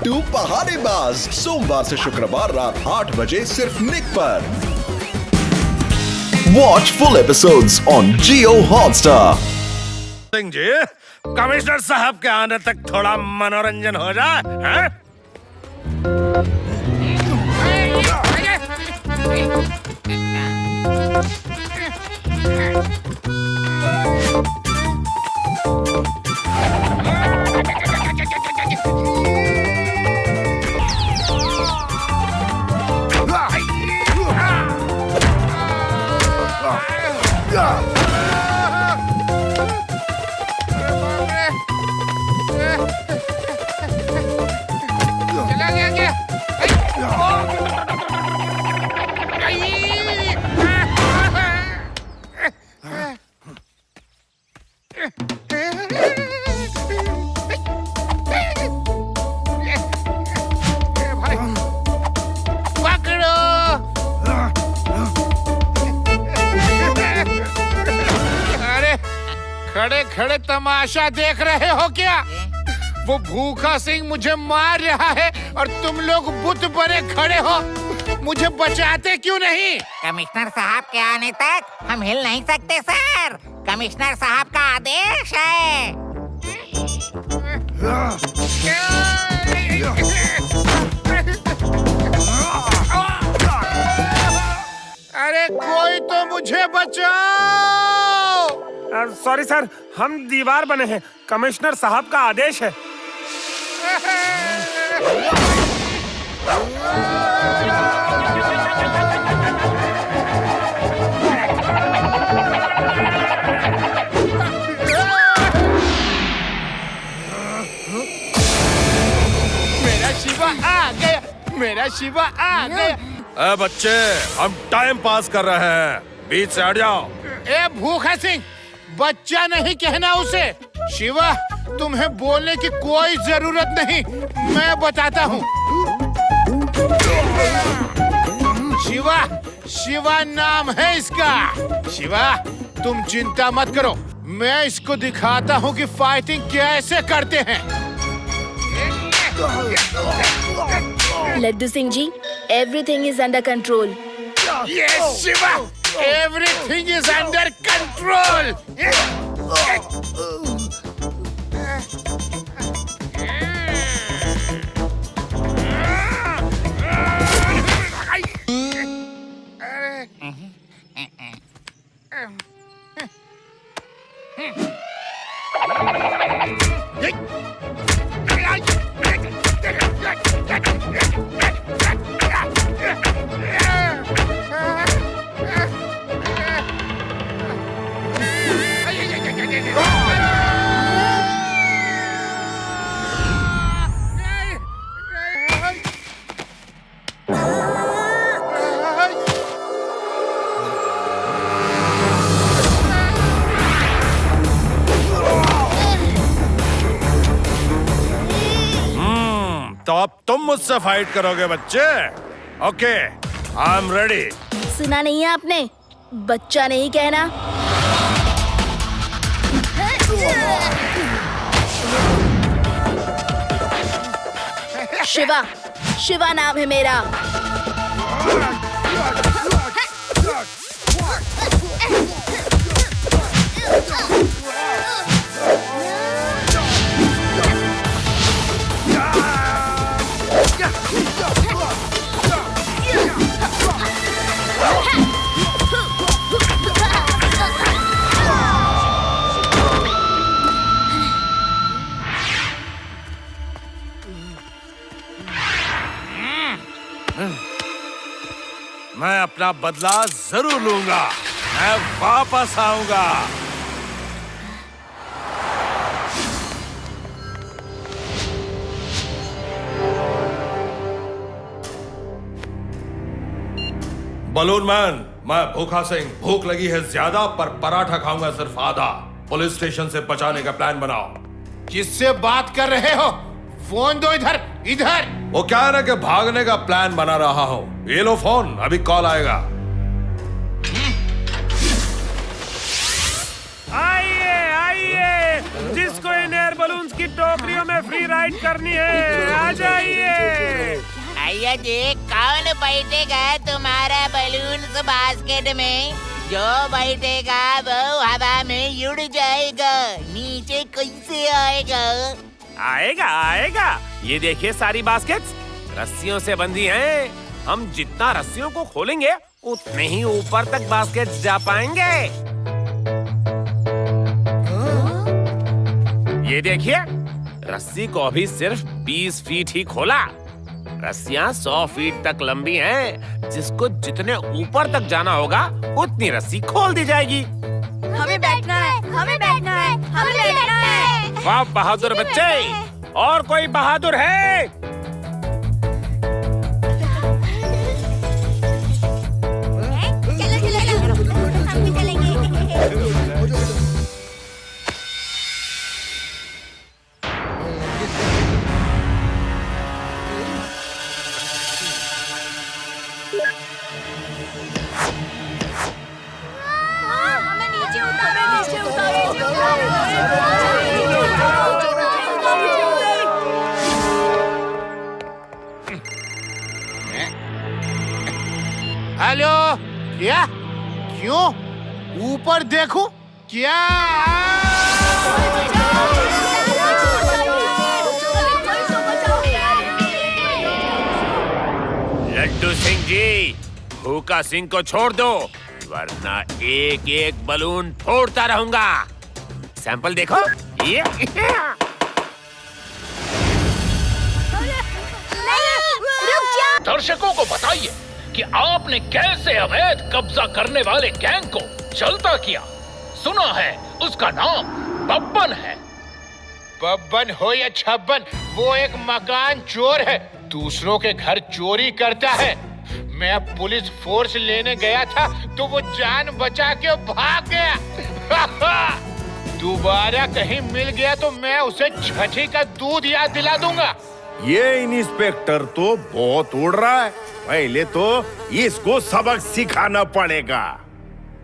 बिट्टू पहाड़ीबाज, सोमवार से शुक्रवार रात 8 बजे सिर्फ निक पर। Watch full episodes on Jio Hotstar. Singh ji, commissioner साहब के आने तक थोड़ा मनोरंजन हो जाए, हैं? खड़े खड़े तमाशा देख रहे हो क्या? वो भूखा सिंह मुझे मार रहा है और तुम लोग बुत बने खड़े हो। मुझे बचाते क्यों नहीं? कमिश्नर साहब के आने तक हम हिल नहीं सकते सर। कमिश्नर साहब का आदेश है। अरे कोई तो मुझे बचाओ। सॉरी सर, हम दीवार बने हैं। कमिश्नर साहब का आदेश है। मेरा शिवा आ गया, मेरा शिवा आ गया। ए बच्चे, हम टाइम पास कर रहे हैं, बीच से हट जाओ। ए भूखा सिंह, बच्चा नहीं कहना उसे। शिवा, तुम्हें बोलने की कोई जरूरत नहीं, मैं बताता हूँ। शिवा, शिवा नाम है इसका। शिवा, तुम चिंता मत करो, मैं इसको दिखाता हूँ कि फाइटिंग कैसे करते हैं। Laddu Singh ji, everything is under control. Yes, Shiva, everything is under control. तो अब तुम मुझसे फाइट करोगे बच्चे? Okay, I am ready. सुना नहीं है आपने? बच्चा नहीं कहना। शिवा, शिवा नाम है मेरा। मैं अपना बदला जरूर लूंगा। मैं वापस आऊंगा। बलून मैन, मैं भूखा सिंह। भूख लगी है ज्यादा, पर पराठा खाऊंगा सिर्फ आधा। पुलिस स्टेशन से बचाने का प्लान बनाओ। किससे बात कर रहे हो? फोन दो इधर, इधर। वो क्या है ना कि भागने का प्लान बना रहा हूँ। ये लो फोन, अभी कॉल आएगा। आइए आइए, जिसको इन एयर बलून्स की टोकरियों में फ्री राइड करनी है, आ जाइए। आइए देख कौन बैठेगा तुम्हारा बलून बास्केट में। जो बैठेगा वो हवा में उड़ जाएगा, नीचे कैसे आएगा? आएगा आएगा। ये देखिए सारी बास्केट्स रस्सियों से बंधी हैं। हम जितना रस्सियों को खोलेंगे उतने ही ऊपर तक बास्केट्स जा पाएंगे। ये देखिए रस्सी को अभी सिर्फ 20 फीट ही खोला। रस्सियां 100 फीट तक लंबी हैं, जिसको जितने ऊपर तक जाना होगा उतनी रस्सी खोल दी जाएगी। हमें बैठना है, हमें बैठना है, हमें बैठना है। वाह बहादुर बच्चे। और कोई बहादुर है? चलो चलो चलो, हम भी चलेंगे। हमें नीचे उतारो, नीचे उतारो, नीचे हेलो, क्या? क्यों? ऊपर देखो क्या? लड्डू सिंह जी, भूखा सिंह को छोड़ दो, वरना एक एक बलून फोड़ता रहूंगा। सैंपल देखो। ये दर्शकों को बताइए कि आपने कैसे अवैध कब्जा करने वाले गैंग को चलता किया। सुना है उसका नाम बब्बन है। बब्बन हो या छब्बन, वो एक मकान चोर है, दूसरों के घर चोरी करता है। मैं पुलिस फोर्स लेने गया था तो वो जान बचा के भाग गया। दोबारा कहीं मिल गया तो मैं उसे छठी का दूध याद दिला दूंगा। ये इंस्पेक्टर तो बहुत उड़ रहा है। पहले तो इसको सबक सिखाना पड़ेगा,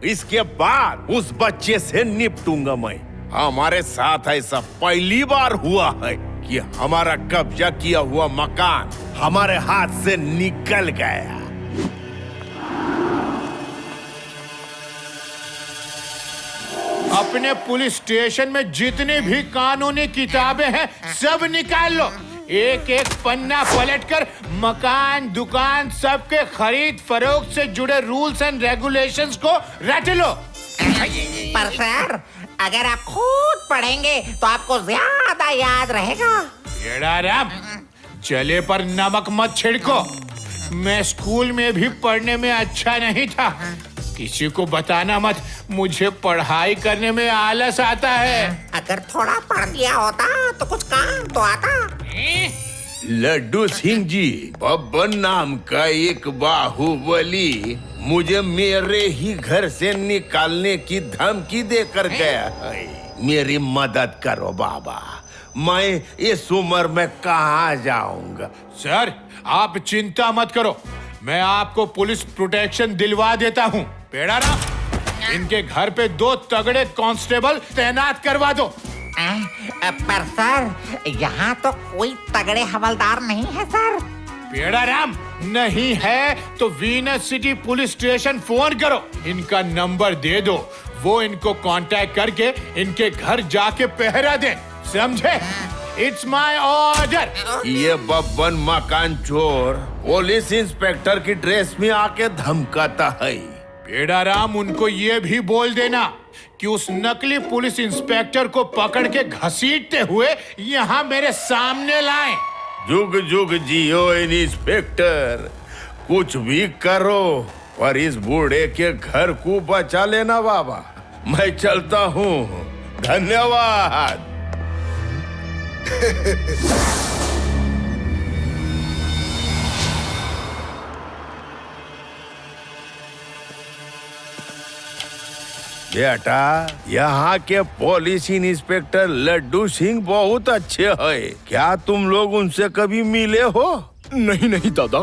इसके बाद उस बच्चे से निपटूंगा मैं। हमारे साथ ऐसा पहली बार हुआ है कि हमारा कब्जा किया हुआ मकान हमारे हाथ से निकल गया। अपने पुलिस स्टेशन में जितनी भी कानूनी किताबें हैं सब निकाल लो। एक एक पन्ना पलटकर मकान दुकान सबके खरीद फरोख्त से जुड़े रूल्स एंड रेगुलेशंस को रट लो। पर सर, अगर आप खुद पढ़ेंगे तो आपको ज्यादा याद रहेगा। येड़ा राम, चले पर नमक मत छिड़को। मैं स्कूल में भी पढ़ने में अच्छा नहीं था। किसी को बताना मत, मुझे पढ़ाई करने में आलस आता है। अगर थोड़ा पढ़ लिया होता तो कुछ काम तो आता। लड्डू सिंह जी, बब्बन नाम का एक बाहुबली मुझे मेरे ही घर से निकालने की धमकी देकर गया है। मेरी मदद करो बाबा, मैं इस उम्र में कहाँ जाऊंगा। सर, आप चिंता मत करो, मैं आपको पुलिस प्रोटेक्शन दिलवा देता हूँ। पेड़ा राम, इनके घर पे 2 तगड़े कांस्टेबल तैनात करवा दो। पर सर, यहाँ तो कोई तगड़े हवलदार नहीं है सर। पेड़ा राम, नहीं है तो Venus city police station phone करो, इनका नंबर दे दो, वो इनको कांटेक्ट करके इनके घर जाके पहरा दे, समझे? It's my order. ये बब्बन मकान चोर पुलिस इंस्पेक्टर की ड्रेस में आके धमकाता है। पेड़ा राम, उनको ये भी बोल देना कि उस नकली पुलिस इंस्पेक्टर को पकड़ के घसीटते हुए यहाँ मेरे सामने लाएं। जुग जुग जियो इंस्पेक्टर, कुछ भी करो पर इस बूढ़े के घर को बचा लेना बाबा। मैं चलता हूँ, धन्यवाद। बेटा, यहाँ के पुलिस इंस्पेक्टर लड्डू सिंह बहुत अच्छे हैं। क्या तुम लोग उनसे कभी मिले हो? नहीं नहीं दादा,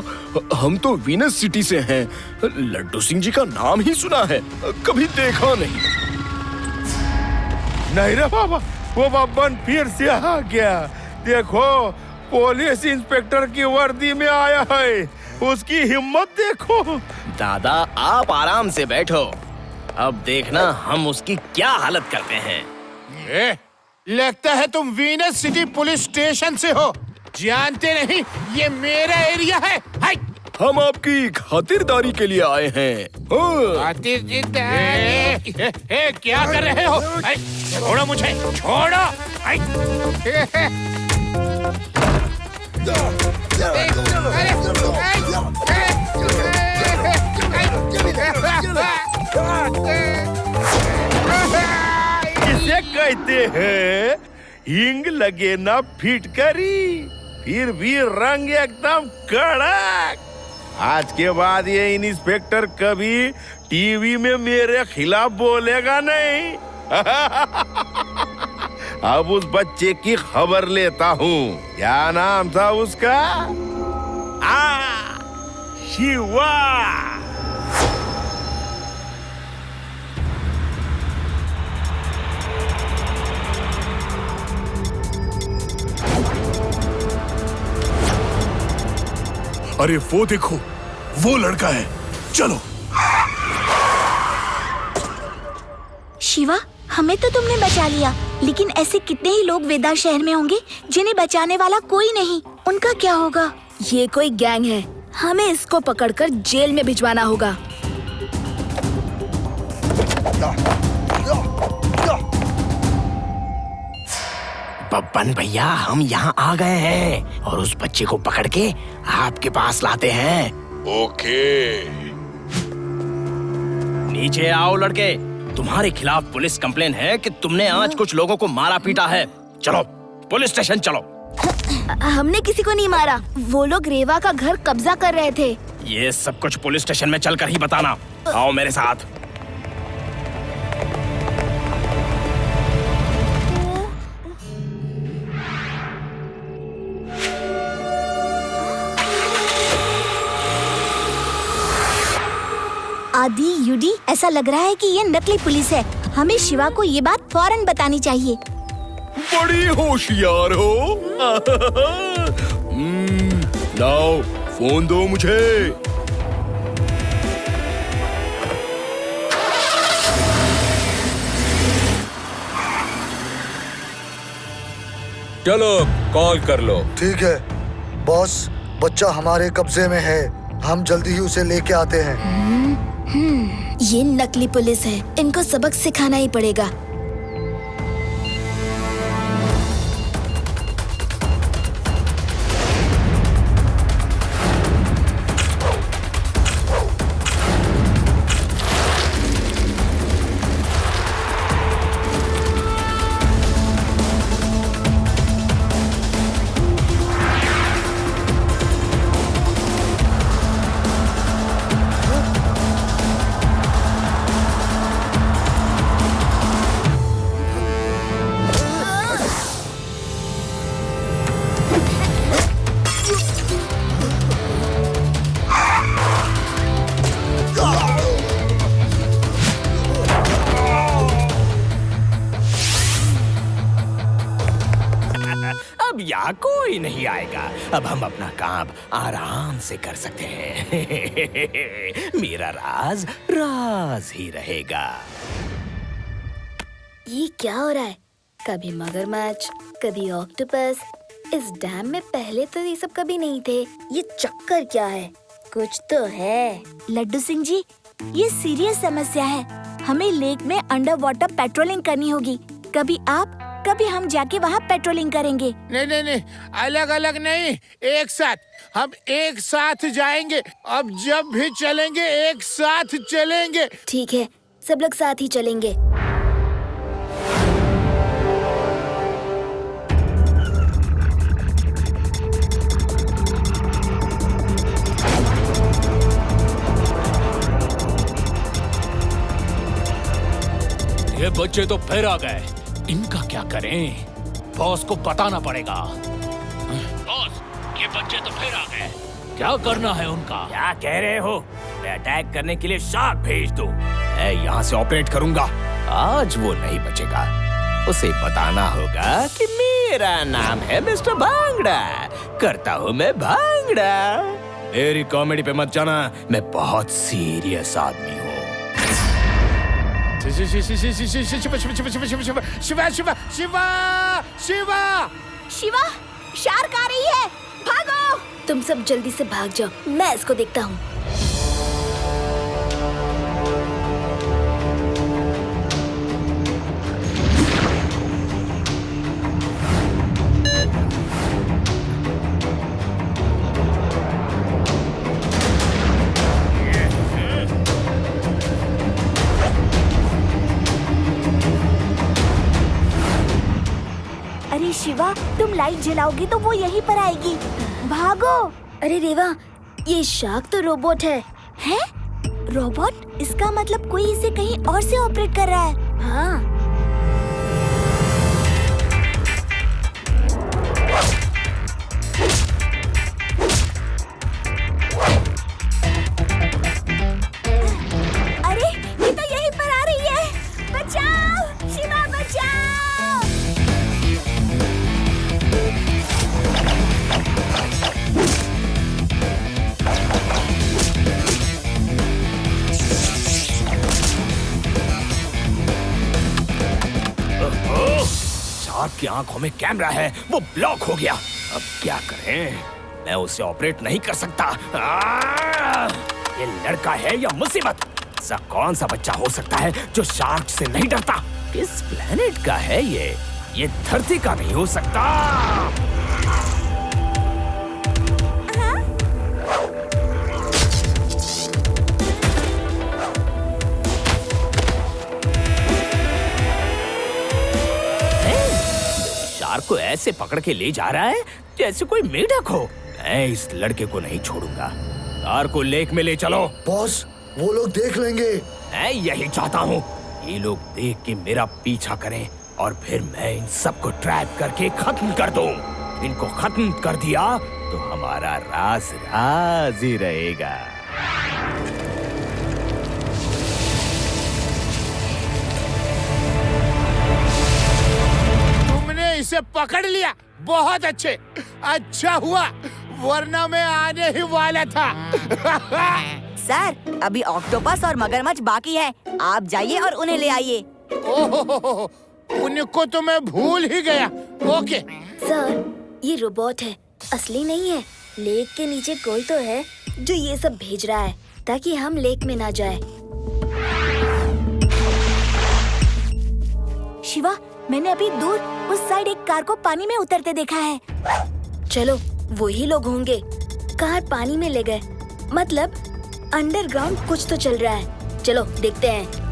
हम तो वीनस सिटी से हैं। लड्डू सिंह जी का नाम ही सुना है, कभी देखा नहीं। नहीं रे बाबा, वो बब्बन फिर से आ गया। देखो, पुलिस इंस्पेक्टर की वर्दी में आया है। उसकी हिम्मत देखो। दादा आप आराम से बैठो, अब देखना हम उसकी क्या हालत करते हैं। लगता है तुम वीनस सिटी पुलिस स्टेशन से हो। जानते नहीं ये मेरा एरिया है। हाय! हम आपकी खातिरदारी के लिए आए हैं। क्या कर रहे हो? हाय! छोड़ो मुझे, छोड़ो। हाय! इसे कहते हैं हिंग लगे ना फिटकरी, फिर भी रंग एकदम कड़क। आज के बाद ये इंस्पेक्टर कभी टीवी में मेरे खिलाफ बोलेगा नहीं। अब उस बच्चे की खबर लेता हूँ। क्या नाम था उसका? शिवा। अरे वो देखो, वो लड़का है, चलो। शिवा, हमें तो तुमने बचा लिया, लेकिन ऐसे कितने ही लोग वेदा शहर में होंगे जिन्हें बचाने वाला कोई नहीं। उनका क्या होगा? ये कोई गैंग है, हमें इसको पकड़कर जेल में भिजवाना होगा। बब्बन भैया, हम यहाँ आ गए हैं और उस बच्चे को पकड़ के आपके पास लाते हैं। ओके। नीचे आओ लड़के, तुम्हारे खिलाफ पुलिस कंप्लेन है कि तुमने आज कुछ लोगों को मारा पीटा है। चलो पुलिस स्टेशन चलो। हमने किसी को नहीं मारा, वो लोग रेवा का घर कब्जा कर रहे थे। ये सब कुछ पुलिस स्टेशन में चलकर ही बताना। आओ मेरे साथ। आदि यूडी, ऐसा लग रहा है कि ये नकली पुलिस है। हमें शिवा को ये बात फौरन बतानी चाहिए। बड़ी होशियार हो। लाओ फोन दो मुझे। चलो कॉल कर लो। ठीक है बॉस, बच्चा हमारे कब्जे में है, हम जल्दी ही उसे लेके आते हैं। ये नकली पुलिस है, इनको सबक सिखाना ही पड़ेगा। अब यहाँ कोई नहीं आएगा। अब हम अपना काम आराम से कर सकते हैं। मेरा राज राज ही रहेगा। ये क्या हो रहा है? कभी मगरमच्छ, कभी ऑक्टोपस। इस डैम में पहले तो ये सब कभी नहीं थे। ये चक्कर क्या है? कुछ तो है। लड्डू सिंह जी, ये सीरियस समस्या है। हमें लेक में अंडर वाटर पेट्रोलिंग करनी होगी। कभी आप, कभी हम जाके वहाँ पेट्रोलिंग करेंगे। नहीं, अलग अलग नहीं, एक साथ। हम एक साथ जाएंगे। अब जब भी चलेंगे एक साथ चलेंगे। ठीक है, सब लोग साथ ही चलेंगे। ये बच्चे तो फिर आ गए, इनका क्या करें? बॉस को बताना पड़ेगा। बॉस, ये बच्चे तो फिर आ गए, क्या करना है उनका? क्या कह रहे हो? मैं अटैक करने के लिए शार्क भेज दूं। मैं यहाँ से ऑपरेट करूंगा। आज वो नहीं बचेगा। उसे बताना होगा कि मेरा नाम है मिस्टर भांगड़ा, करता हूँ मैं भांगड़ा। मेरी कॉमेडी पे मत जाना, मैं बहुत सीरियस आदमी हूँ। शिवा शिवा शिवा शिवा शिवा, शार्क आ रही है, भागो! तुम सब जल्दी से भाग जाओ, मैं इसको देखता हूँ। अरे शिवा, तुम लाइट जलाओगी तो वो यहीं पर आएगी, भागो! अरे रेवा, ये शार्क तो रोबोट है। हैं? रोबोट? इसका मतलब कोई इसे कहीं और से ऑपरेट कर रहा है। हाँ। अरे, ये तो यहीं पर आ रही है, बचाओ! शिवा बचाओ! शार्क की आंखों में कैमरा है, वो ब्लॉक हो गया। अब क्या करें? मैं उसे ऑपरेट नहीं कर सकता। ये लड़का है या मुसीबत? ऐसा कौन सा बच्चा हो सकता है जो शार्क से नहीं डरता? किस प्लेनेट का है ये धरती का नहीं हो सकता। शार्क को ऐसे पकड़ के ले जा रहा है जैसे कोई मेढक हो। मैं इस लड़के को नहीं छोड़ूंगा। कार को लेक में ले चलो। बॉस, वो लोग देख लेंगे। मैं यही चाहता हूँ, ये लोग देख के मेरा पीछा करें और फिर मैं इन सबको ट्रैप करके खत्म कर दूं। इनको खत्म कर दिया तो हमारा राज राज ही रहेगा। इसे पकड़ लिया, बहुत अच्छे, अच्छा हुआ, वरना मैं आने ही वाला था। सर, अभी ऑक्टोपस और मगरमच्छ बाकी है, आप जाइए और उन्हें ले आइए। ओहो, उनको तो मैं भूल ही गया। ओके। सर, ये रोबोट है, असली नहीं है। लेक के नीचे कोई तो है जो ये सब भेज रहा है ताकि हम लेक में ना जाए। शिवा, मैंने अभी दूर उस साइड एक कार को पानी में उतरते देखा है। चलो, वही लोग होंगे। कार पानी में ले गए, मतलब अंडरग्राउंड कुछ तो चल रहा है। चलो देखते हैं।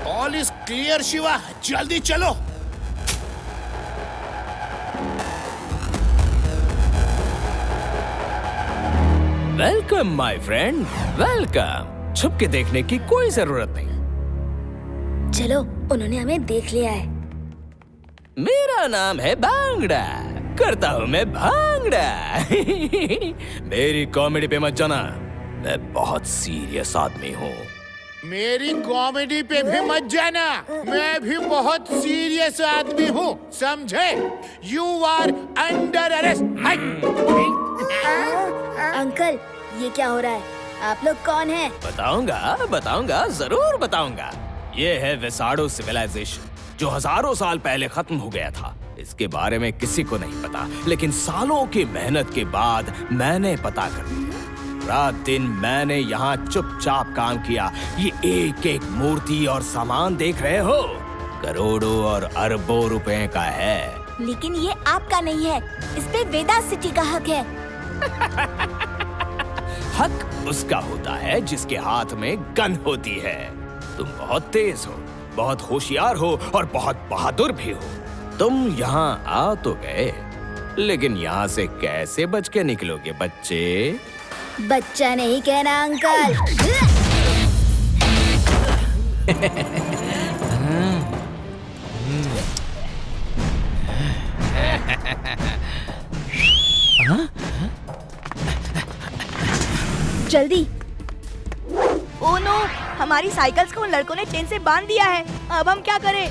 ऑल इज क्लियर शिवा, जल्दी चलो। Welcome my friend, welcome. छुप के देखने की कोई जरूरत नहीं। चलो, उन्होंने हमें देख लिया है। मेरा नाम है भांगड़ा, करता हूँ मैं भांगड़ा। मेरी कॉमेडी पे मत जाना, मैं बहुत सीरियस आदमी हूँ। मेरी कॉमेडी पे भी मत जाना, मैं भी बहुत सीरियस आदमी हूँ, समझे? You are under arrest. Uncle, ये क्या हो रहा है? आप लोग कौन हैं? बताऊंगा, जरूर बताऊंगा। ये है वेसाडो सिविलाइजेशन। जो हजारों साल पहले खत्म हो गया था। इसके बारे में किसी को नहीं पता, लेकिन सालों की मेहनत के बाद मैंने पता कर लिया। रात दिन मैंने यहाँ चुपचाप काम किया। ये एक एक मूर्ति और सामान देख रहे हो, करोड़ों और अरबों रुपए का है। लेकिन ये आपका नहीं है, इस पे वेदा सिटी का हक है। हक उसका होता है जिसके हाथ में गन होती है। तुम बहुत तेज हो, बहुत होशियार हो और बहुत बहादुर भी हो। तुम यहाँ आ तो गए, लेकिन यहाँ से कैसे बच के निकलोगे बच्चे? बच्चा नहीं कहना अंकल। जल्दी। ओ नो, हमारी साइकिल्स को उन लड़कों ने चेन से बांध दिया है। अब हम क्या करें?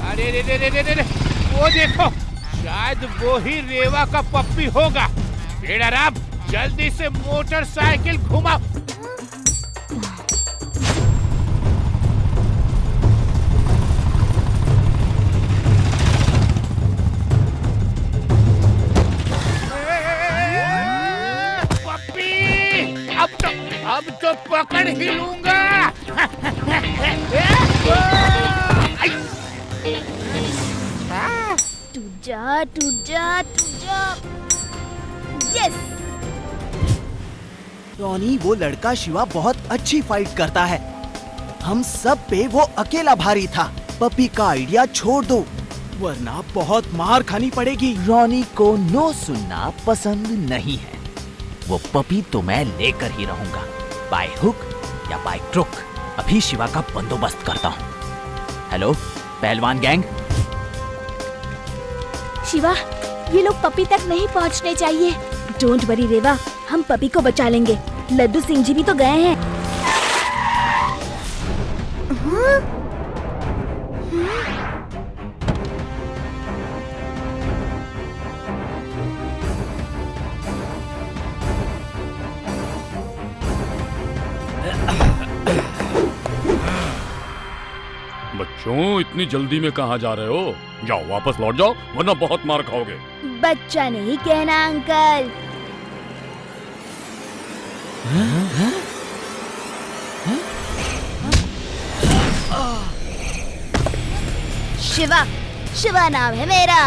अरे रे रे रे रे रे, वो देखो, शायद वो ही रेवा का पप्पी होगा। बेड़ा राम, जल्दी से मोटरसाइकिल घुमाओ। अब तो पकड़ ही लूंगा। टूट जा, टूट जा, टूट जा। यस। रॉनी, वो लड़का शिवा बहुत अच्छी फाइट करता है। हम सब पे वो अकेला भारी था। पपी का आइडिया छोड़ दो, वरना बहुत मार खानी पड़ेगी। रॉनी को नो सुनना पसंद नहीं है। वो पपी तो मैं लेकर ही रहूंगा, बाय हुक या बाय क्रुक। अभी शिवा का बंदोबस्त करता हूँ। हेलो पहलवान गैंग। शिवा, ये लोग पपी तक नहीं पहुंचने चाहिए। डोंट वरी रेवा, हम पपी को बचा लेंगे। लड्डू सिंह जी भी तो गए हैं। बच्चों, इतनी जल्दी में कहाँ जा रहे हो? जाओ वापस लौट जाओ, वरना बहुत मार खाओगे। बच्चा नहीं कहना अंकल। शिवा, शिवा नाम है मेरा।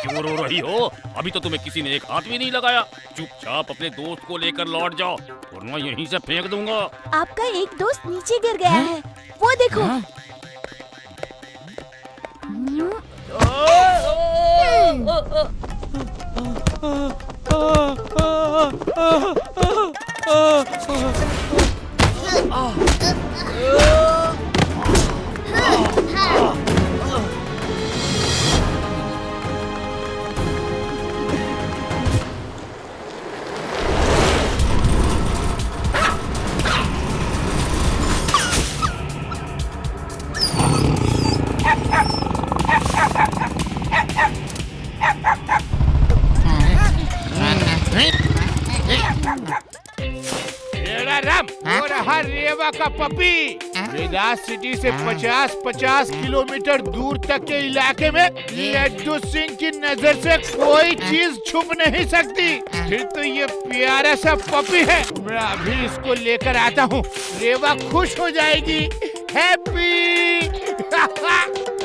क्यों रो रही हो? अभी तो तुम्हें किसी ने एक हाथ भी नहीं लगाया। चुपचाप अपने दोस्त को लेकर लौट जाओ, वरना यहीं से फेंक दूंगा। आपका एक दोस्त नीचे गिर गया है, वो देखो। राम, वो रहा रेवा का पपी। वेदास सिटी से 50-50 किलोमीटर दूर तक के इलाके में लड्डू सिंह की नजर से कोई चीज छुप नहीं सकती। फिर तो ये प्यारा सा पपी है, मैं अभी इसको लेकर आता हूँ। रेवा खुश हो जाएगी। हैप्पी।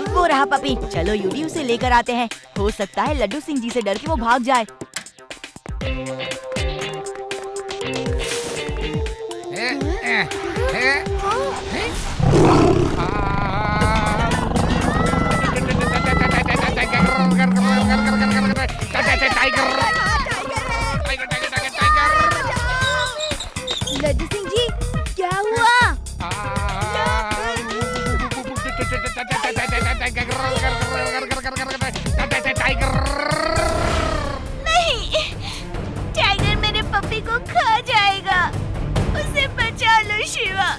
वो रहा पपी, चलो यूडी उसे लेकर आते हैं। हो सकता है लड्डू सिंह जी से डर के वो भाग जाए। लड्डू सिंह जी, क्या हुआ? नहीं, टाइगर मेरे पपी को खा जाएगा। उसे बचा लो शिवा।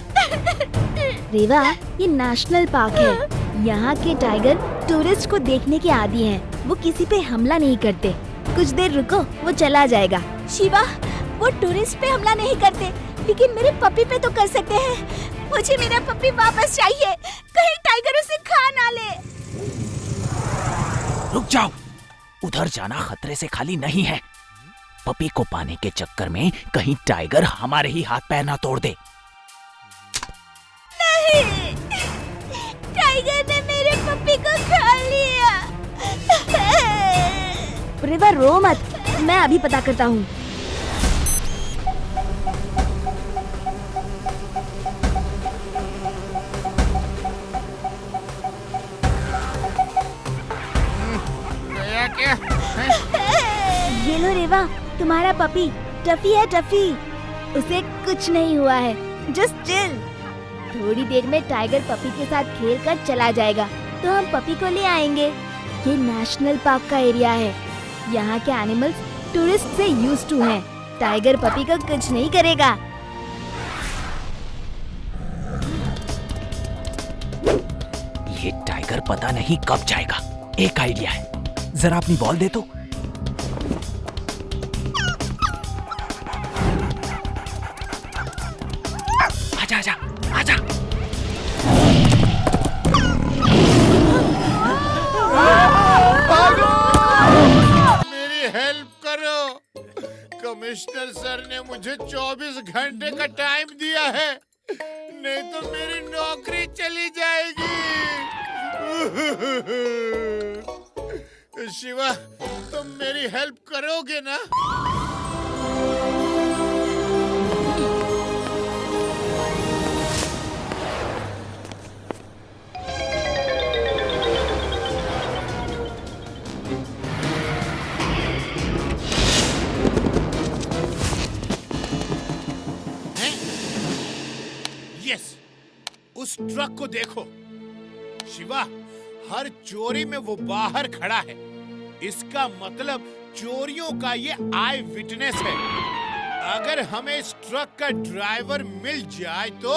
रेवा, ये नेशनल पार्क है। यहाँ के टाइगर टूरिस्ट को देखने के आदी हैं। वो किसी पे हमला नहीं करते। कुछ देर रुको, वो चला जाएगा। शिवा, वो टूरिस्ट पे हमला नहीं करते, लेकिन मेरे पपी पे तो कर सकते हैं। मुझे मेरा पपी वापस चाहिए, कहीं टाइगर उसे खा ना ले। रुक जाओ, उधर जाना खतरे से खाली नहीं है। पपी को पाने के चक्कर में कहीं टाइगर हमारे ही हाथ पैर ना तोड़ दे। नहीं, टाइगर ने मेरे पपी को खा लिया। रेवा रो मत, मैं अभी पता करता हूँ। गया क्या? ये लो रेवा, तुम्हारा पपी। टफी है टफी, उसे कुछ नहीं हुआ है। Just chill. थोड़ी देर में टाइगर पपी के साथ खेल कर चला जाएगा, तो हम पपी को ले आएंगे। ये नेशनल पार्क का एरिया है। यहाँ के एनिमल्स टूरिस्ट से यूज्ड टू हैं। टाइगर पपी को कुछ नहीं करेगा। ये टाइगर पता नहीं कब जाएगा। एक आइडिया है, जरा अपनी बॉल दे तो। आजा आजा आजा। मेरी हेल्प करो। कमिश्नर सर ने मुझे 24 घंटे का टाइम दिया है, नहीं तो मेरी नौकरी चली जाएगी। शिवा, तुम मेरी हेल्प करोगे ना? यस, उस ट्रक को देखो। शिवा, हर चोरी में वो बाहर खड़ा है। इसका मतलब चोरियों का ये आई विटनेस है। अगर हमें इस ट्रक का ड्राइवर मिल जाए तो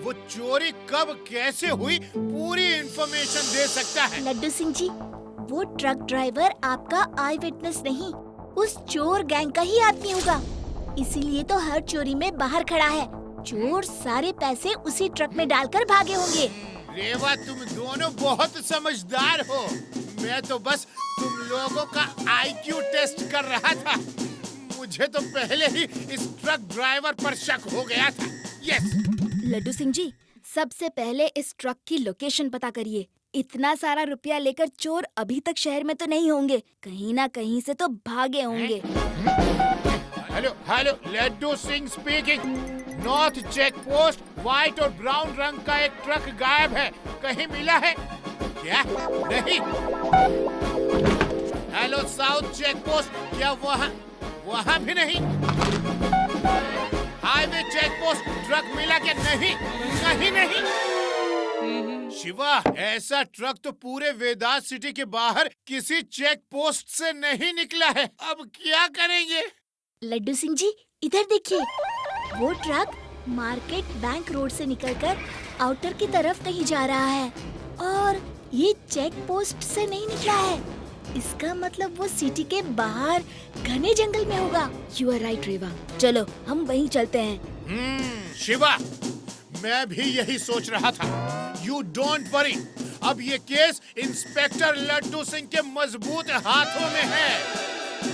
वो चोरी कब कैसे हुई पूरी इंफॉर्मेशन दे सकता है। लड्डू सिंह जी, वो ट्रक ड्राइवर आपका आई विटनेस नहीं, उस चोर गैंग का ही आदमी होगा। इसीलिए तो हर चोरी में बाहर खड़ा है। चोर सारे पैसे उसी ट्रक में डालकर भागे होंगे। रेवा, तुम दोनों बहुत समझदार हो। मैं तो बस तुम लोगों का IQ टेस्ट कर रहा था। मुझे तो पहले ही इस ट्रक ड्राइवर पर शक हो गया था। यस। लड्डू सिंह जी, सबसे पहले इस ट्रक की लोकेशन पता करिए। इतना सारा रुपया लेकर चोर अभी तक शहर में तो नहीं होंगे, कहीं ना कहीं से तो भागे होंगे। Hello hello, Laddu Singh speaking. North check post white और ब्राउन रंग का एक ट्रक गायब है, कहीं मिला है क्या? नहीं। हेलो साउथ चेक पोस्ट, क्या वहाँ भी नहीं? हाईवे चेक पोस्ट, ट्रक मिला क्या? नहीं, कहीं नहीं। शिवा, ऐसा ट्रक तो पूरे वेदास सिटी के बाहर किसी चेक पोस्ट से नहीं निकला है। अब क्या करेंगे? लड्डू सिंह जी, इधर देखिए। वो ट्रक मार्केट बैंक रोड से निकलकर आउटर की तरफ कहीं जा रहा है और ये चेक पोस्ट से नहीं निकला है। इसका मतलब वो सिटी के बाहर घने जंगल में होगा। यू आर राइट रेवा, चलो हम वहीं चलते हैं। शिवा, मैं भी यही सोच रहा था। यू डोंट वरी, अब ये केस इंस्पेक्टर लड्डू सिंह के मजबूत हाथों में है।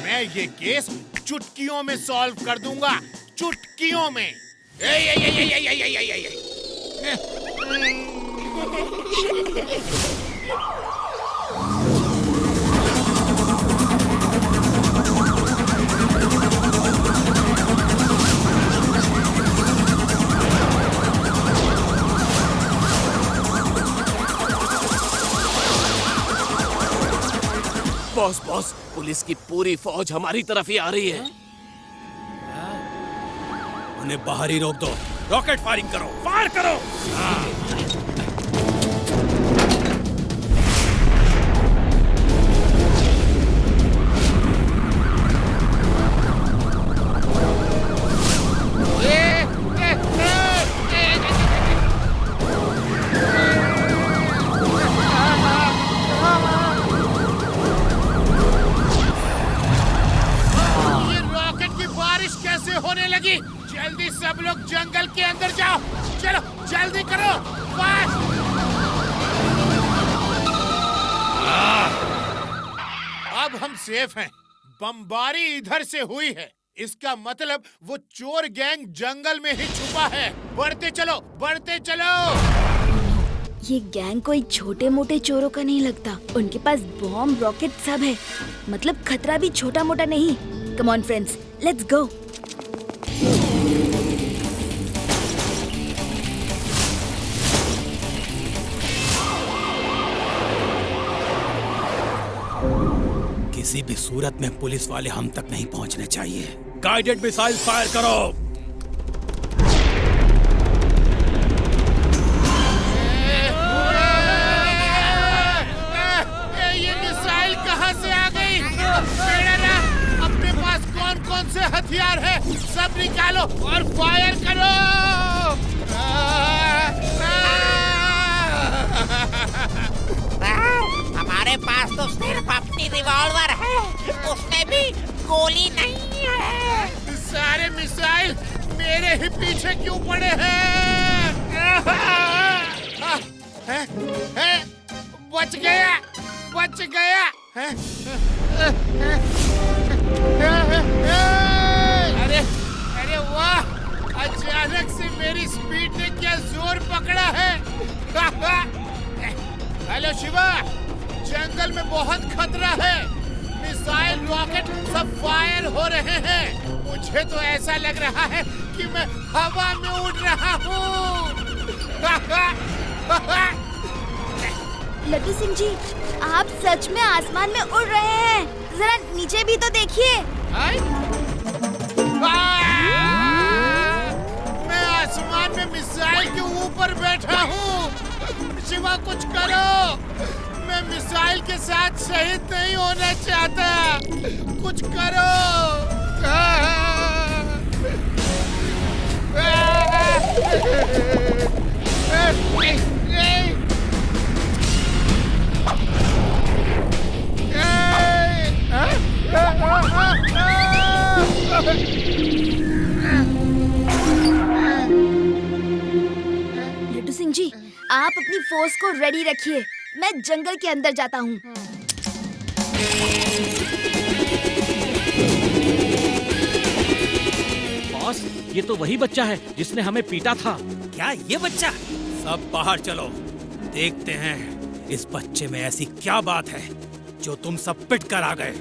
मैं ये केस चुटकियों में सॉल्व कर दूंगा, चुटकियों में। बॉस बॉस, पुलिस की पूरी फौज हमारी तरफ ही आ रही है। उन्हें बाहर ही रोक दो। रॉकेट फायरिंग करो, फायर करो। होने लगी। जल्दी सब लोग जंगल के अंदर जाओ। चलो जल्दी करो, फास्ट। अब हम सेफ हैं। बमबारी इधर से हुई है, इसका मतलब वो चोर गैंग जंगल में ही छुपा है। बढ़ते चलो, बढ़ते चलो। ये गैंग कोई छोटे मोटे चोरों का नहीं लगता। उनके पास बॉम्ब, रॉकेट सब है। मतलब खतरा भी छोटा मोटा नहीं। Come on friends, let's go. किसी भी सूरत में पुलिस वाले हम तक नहीं पहुंचने चाहिए। गाइडेड मिसाइल फायर करो। ये मिसाइल कहां से आ गई? अपने पास कौन कौन से हथियार है सब निकालो और फायर करो। हमारे पास तो सिर्फ अपनी रिवॉल्वर है, उसमें भी गोली नहीं है। सारे मिसाइल मेरे ही पीछे क्यों पड़े हैं? बच गया, बच गया। अरे अरे वाह, अचानक से मेरी स्पीड ने क्या जोर पकड़ा है। हेलो शिवा, जंगल में बहुत खतरा है। मिसाइल, रॉकेट सब फायर हो रहे हैं। मुझे तो ऐसा लग रहा है कि मैं हवा में उड़ रहा हूँ। लड्डू सिंह जी, आप सच में आसमान में उड़ रहे हैं। जरा नीचे भी तो देखिए। मैं आसमान में मिसाइल के ऊपर बैठा हूँ। शिवा कुछ करो, मैं मिसाइल के साथ शहीद नहीं होना चाहता। कुछ करो। लड्डू सिंह जी, आप अपनी फोर्स को रेडी रखिए। मैं जंगल के अंदर जाता हूँ। बॉस, ये तो वही बच्चा है जिसने हमें पीटा था। क्या ये बच्चा? सब बाहर चलो, देखते हैं इस बच्चे में ऐसी क्या बात है जो तुम सब पिट कर आ गए।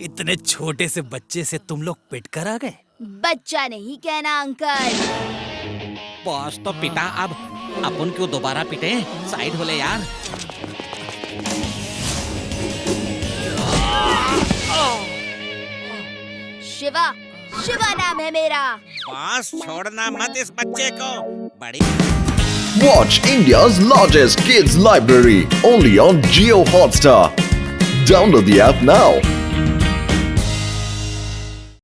इतने छोटे से बच्चे से तुम लोग पिट कर आ गए? बच्चा नहीं कहना अंकल। बॉस तो पिटा, अब अपन क्यों दोबारा पिटे? साइड हो ले यार। शिवा, शिवा नाम है मेरा। बॉस छोड़ना मत इस बच्चे को। बड़ी Watch India's largest kids library only on Jio Hotstar. Download the app now.